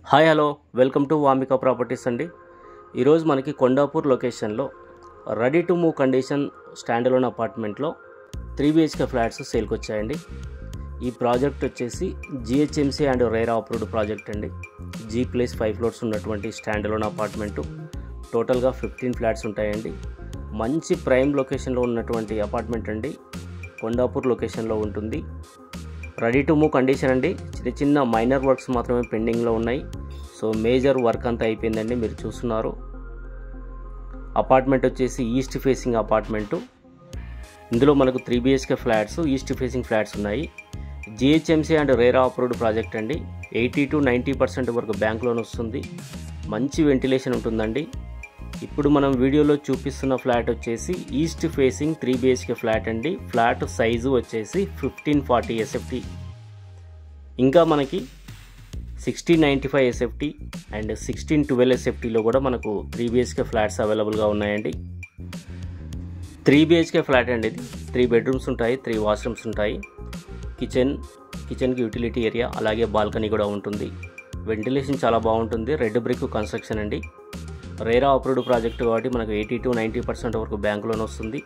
Hi hello welcome to Vamika properties అండి. ఈరోజు మనకి కొండాపూర్ లొకేషన్లో ready to move condition standalone అపార్ట్మెంట్లో 3 BHK ఫ్లాట్స్ సేల్కి వచ్చాయండి. ఈ ప్రాజెక్ట్ వచ్చేసి GHMC and RERA approved project అండి. G+5 ఫ్లోర్స్ ఉన్నటువంటి స్టాండలోన్ అపార్ట్మెంటు. టోటల్గా 15 ఫ్లాట్స్ ఉంటాయండి. మంచి ప్రైమ్ లొకేషన్లో ఉన్నటువంటి అపార్ట్మెంట్ అండి. కొండాపూర్ లొకేషన్లో ఉంటుంది. రెడీ టు మూవ్ కండిషన్ అండి. చిన్న మైనర్ వర్క్స్ మాత్రమే పెండింగ్లో ఉన్నాయి. సో మేజర్ వర్క్ అంతా అయిపోయిందండి. మీరు చూస్తున్నారు. అపార్ట్మెంట్ వచ్చేసి ఈస్ట్ ఫేసింగ్ అపార్ట్మెంటు. ఇందులో మనకు 3 BHK flats, east facing flats ఉన్నాయి. GHMC and RERA approved project అండి. 80 to 90% వరకు బ్యాంక్ లోన్ వస్తుంది. మంచి వెంటిలేషన్ ఉంటుందండి. ఇప్పుడు మనం వీడియోలో చూపిస్తున్న ఫ్లాట్ వచ్చేసి ఈస్ట్ ఫేసింగ్ 3 BHK ఫ్లాట్ అండి. ఫ్లాట్ సైజు వచ్చేసి 1540 SFT. ఇంకా మనకి 1695 SFT అండ్ 1612 SFTలో కూడా మనకు 3 BHK ఫ్లాట్స్ అవైలబుల్గా ఉన్నాయండి. 3 BHK ఫ్లాట్ అండి. ఇది 3 బెడ్రూమ్స్ ఉంటాయి, 3 వాష్రూమ్స్ ఉంటాయి. కిచెన్కి యూటిలిటీ ఏరియా అలాగే బాల్కనీ కూడా ఉంటుంది. వెంటిలేషన్ చాలా బాగుంటుంది. రెడ్ బ్రిక్ కన్స్ట్రక్షన్ అండి. రేరా అప్రూవ్డ్ ప్రాజెక్ట్ కాబట్టి మనకు 80 to 90% వరకు బ్యాంక్ లోన్ వస్తుంది.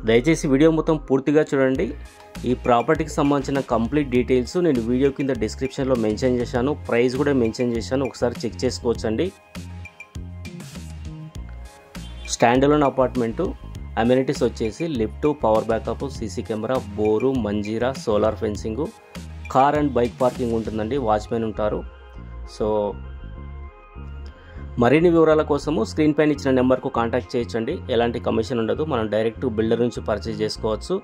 దయచేసి వీడియో మొత్తం పూర్తిగా చూడండి. ఈ ప్రాపర్టీకి సంబంధించిన కంప్లీట్ డీటెయిల్స్ నేను వీడియో కింద డిస్క్రిప్షన్లో మెన్షన్ చేశాను. ప్రైస్ కూడా మెన్షన్ చేశాను, ఒకసారి చెక్ చేసుకోవచ్చండి. Standalone apartment. అమ్యూనిటీస్ వచ్చేసి lift, power backup, CC camera, bore, Manjira, solar fencing, car and bike parking ఉంటుందండి. వాచ్మెన్ ఉంటారు. సో మరిన్ని వివరాల కోసము స్క్రీన్ పైన ఇచ్చిన నెంబర్కు కాంటాక్ట్ చేయొచ్చండి. ఎలాంటి కమిషన్ ఉండదు. మనం డైరెక్ట్ బిల్డర్ నుంచి పర్చేజ్ చేసుకోవచ్చు.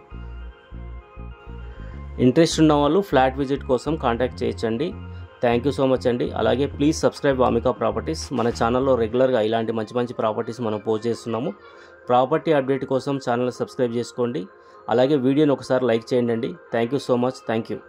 ఇంట్రెస్ట్ ఉన్న వాళ్ళు ఫ్లాట్ విజిట్ కోసం కాంటాక్ట్ చేయొచ్చండి. థ్యాంక్ యూ సో మచ్ అండి. అలాగే ప్లీజ్ సబ్స్క్రైబ్ వామిక ప్రాపర్టీస్. మన ఛానల్లో రెగ్యులర్గా ఇలాంటి మంచి ప్రాపర్టీస్ మనం పోస్ట్ చేస్తున్నాము. ప్రాపర్టీ అప్డేట్ కోసం ఛానల్ సబ్స్క్రైబ్ చేసుకోండి. అలాగే వీడియోని ఒకసారి లైక్ చేయండి. Thank you so much. Thank you.